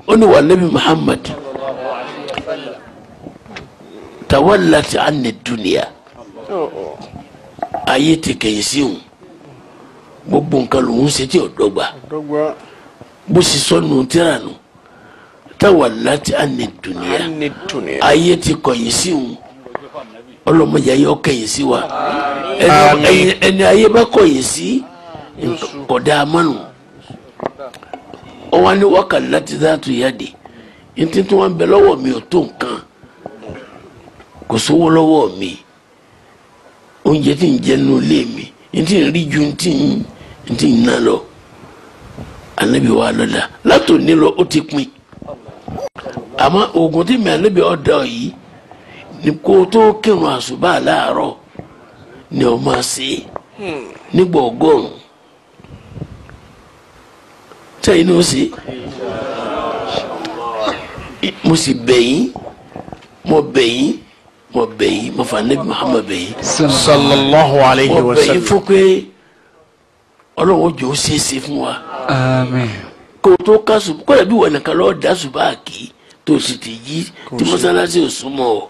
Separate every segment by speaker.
Speaker 1: oni wa nabi Muhammad tawallat anni dunya ayé ti kẹ̀yìn sí òun gbogbo nǹkan lòun ṣe tí ò dọ́gba bó sì sọnù tíra nù tawallat anni dunya ayé ti kọ̀yìn sí òun ọlọ́mọdé ayé ọkẹ̀yìn sí wa ẹni ayé bá kọ̀yìn sí kọ̀dá amánu ọwọ́ ni wakallat dhatu yadi ntí tí wọ́n bẹ lọ́wọ́ mi ò tó nǹkan kò sówó lọ́wọ́ mi oúnjẹ tí ń jẹ nínú ilé mi ntí ń rí ju ntí ń ná lọ anabi wa lọ́la látò ní lọ ó ti pin àmọ́ oògùn tí mi anabi ọ̀dà yìí ni kó tó kírun àsùbá láàárọ̀ ni ọ máa ṣe nígbà ọgọ́rùn tẹ́yìn ní ó ṣe mo sì bẹ̀yìn mo bẹ̀yìn mo fà Nabi Muhammad bẹ̀yìn
Speaker 2: sallallahu alayhi wa
Speaker 1: mo bẹ̀yìn
Speaker 2: sallam.
Speaker 1: fún pé ọlọ́run jò ó ṣeéṣe fún wa
Speaker 2: àmín.
Speaker 1: kó tó ká sùn kó dàbí wọn nìkan lọ́ọ́ dá ṣùgbọ́n àkì tó sì ti jí tí mọ́sálásí ò súnmọ́ ọ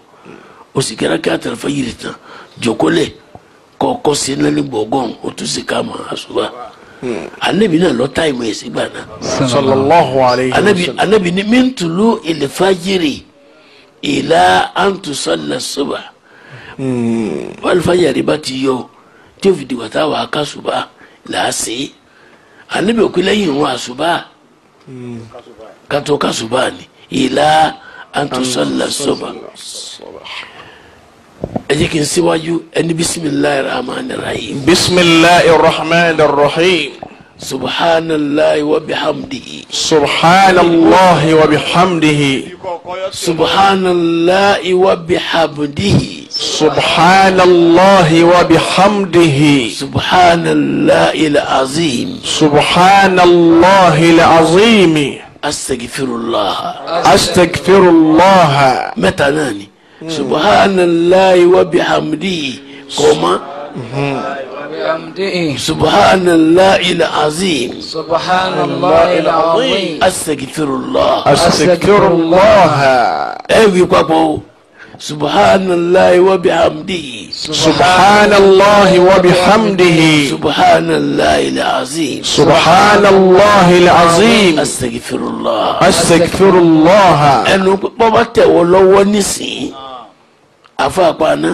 Speaker 1: o sì kẹ́ra kí àtàlẹ́fà yìí tán jòkólẹ̀ kọ́kọ́ sí lẹ́ni gbọ̀ngàn o tún sì ká mọ́ àṣùbà anabi náà lọ táìmù ẹ̀ sígbà náà
Speaker 2: sallallahu alayhi wa sallam.
Speaker 1: anabi ni min tulu il-fajiri ila an tusalla subha alifajari bá ti yọ tí o fi di wàtá wà á ká ṣùbà làásì anabi òkú lẹ́yìn ìrun àṣùbà kátó ká ṣùbà ni ila an tusalla subha ẹ jẹ́ kí n síwájú ẹni bisimilahi rahman rahim.
Speaker 2: bisimilahi rahman rahim.
Speaker 1: subhanallahi wa bihamdihi.
Speaker 2: subhanallahi wa bihamdihi.
Speaker 1: subhanallahi wa bihamdihi.
Speaker 2: subhanallahi wa bihamdihi.
Speaker 1: subhanallahi al-azim.
Speaker 2: subhanallahi al-azim.
Speaker 1: astaghfirullah.
Speaker 2: astaghfirullah.
Speaker 1: mẹ́ta náà ni. subhanallahi wa bihamdihi kọ́má. subhanallahi al-azim.
Speaker 3: subhanallahi al-azim.
Speaker 1: astaghfirullah.
Speaker 2: astaghfirullah.
Speaker 1: ẹ wí papọ̀ subhanallahi wa bihamdihi.
Speaker 2: subhanallahi wa bihamdihi.
Speaker 1: subhanallahi al-azim.
Speaker 2: subhanallahi al-azim.
Speaker 1: astaghfirullah.
Speaker 2: astaghfirullah.
Speaker 1: ẹnu bọ́bá tẹ̀wọ́ lọ́wọ́ nísìnyí afáàpáná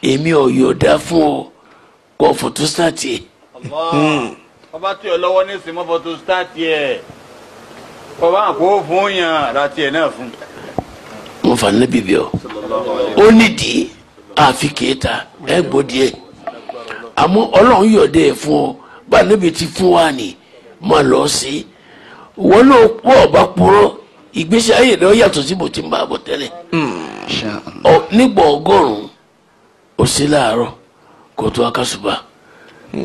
Speaker 1: èmi ò yọ̀ọ̀dá fún ọ kó fòtó sáàtì ẹ̀.
Speaker 4: ọba tí ọ lọ́wọ́ ní sinmọ́ fọ́tò sítáàtì ẹ̀ ọba àpò fún yàn láti ẹ̀ náà fún.
Speaker 1: mo fà ní bíbí ọ ó nídìí àfi kéèta ẹ gbọ́ díẹ̀ àmọ́ ọlọ́run yọ̀ọ̀dá ẹ̀ fún ọ bá níbi tí fún wa ni máa lọ sí wọn náà pọ̀ ọba purọ́ ìgbésí ayé rẹ̀ ó yàtọ̀ sí bó ti ń bá a bọ̀ tẹ́lẹ̀ nígbà ọgọ́rùn-ún ó sí láàárọ̀ kó tó akásùbà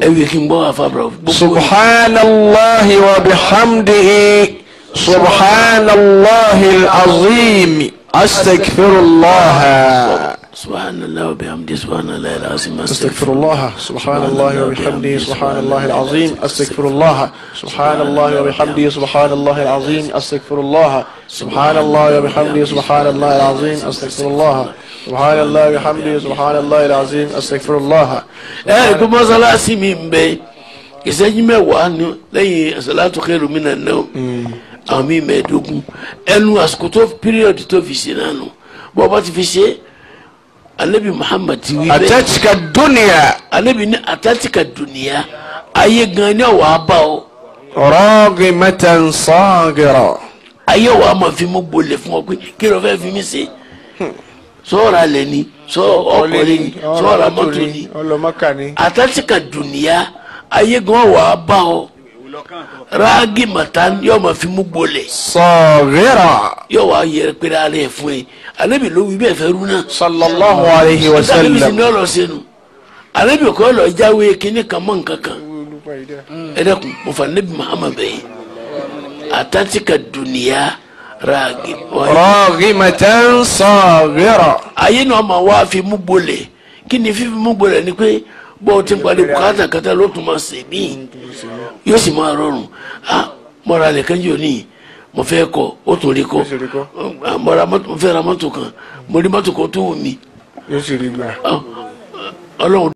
Speaker 1: ẹ wí kí n gbọ́ àfàbàrà gbogbo
Speaker 2: subhanallahi wa bihamdihi. subhanallahi al-azim. astaghfirullah.
Speaker 1: subhanallah wa bihamdihi subhanallah al-azim
Speaker 2: astaghfirullah. subhanallahi wa bihamdihi subhanallahi al-azim. astaghfirullah. subhanallahi wa bihamdihi subhanallahi al-azim. astaghfirullah. subhanallahi wa bihamdihi subhanallahi al-azim. astaghfirullah. subhanallahi wa bihamdihi subhanallahi al-azim. astaghfirullah.
Speaker 1: ẹ kó mọ́sálásí mi ń bẹ ìṣẹ́jú mẹ́wàá ni lẹ́yìn salatu khairu minan nawm àwọn mi mẹ́ẹ̀ẹ́dógún ẹnu àsìkò tó píríọ̀dù tó fi ṣe náà nù bọ́ bá ti fi ṣe anabi Muhammad ti wí bẹ́ẹ̀
Speaker 2: atatika dunya
Speaker 1: anabi ní atatika dunya ayé gan ni ọ̀wọ́ abá o
Speaker 2: ragimatan sagira.
Speaker 1: ayé ọ̀wọ́ a máa fi mú gbolẹ̀ fún ọ pé kí ló fẹ́ fi mí ṣe sọ́ọ̀rọ̀ alẹ́ ni ọkọ̀ lé ni sọ́ọ̀rọ̀ mọ́tò ni
Speaker 2: ọlọmọkà ni.
Speaker 1: atatika dunya ayé gan ọ̀wọ́ abá o ráàgì màtá yóò máa fi mú gbolẹ̀
Speaker 2: sagira.
Speaker 1: yóò wá yẹrẹ pé alẹ́ fún ẹ anabi ló wí bẹ́ẹ̀ fẹ́ rú náà.
Speaker 2: sallallahu alayhi wa
Speaker 1: anabi sì
Speaker 2: sallam.
Speaker 1: ní ọ̀rọ̀ sẹ́nu anabi kọ́ lọ jáwé kínní kan mọ́ nǹkan kan ẹ dẹ́kun mo fà anabi Muhammad bẹ́ẹ̀ atatika dunya ráàgì
Speaker 2: ragimatan sagira.
Speaker 1: ayé náà máa wá fi mú gbolẹ̀ kí ni fífi mú gbolẹ̀ ni pé bó o ti ń parí bùkátà kátà ló tún máa sè mí yóò sì máa rọrùn mọ̀ra lẹ̀ kẹ́jọ́ ní mo fẹ́ kọ́ ó tún rí kọ́
Speaker 2: sì rí kọ́.
Speaker 1: mo fẹ́ ra mọ́tò kan mo rí mọ́tò kan tó wù mí
Speaker 2: yóò sì rí gbà.
Speaker 1: Ọlọ́run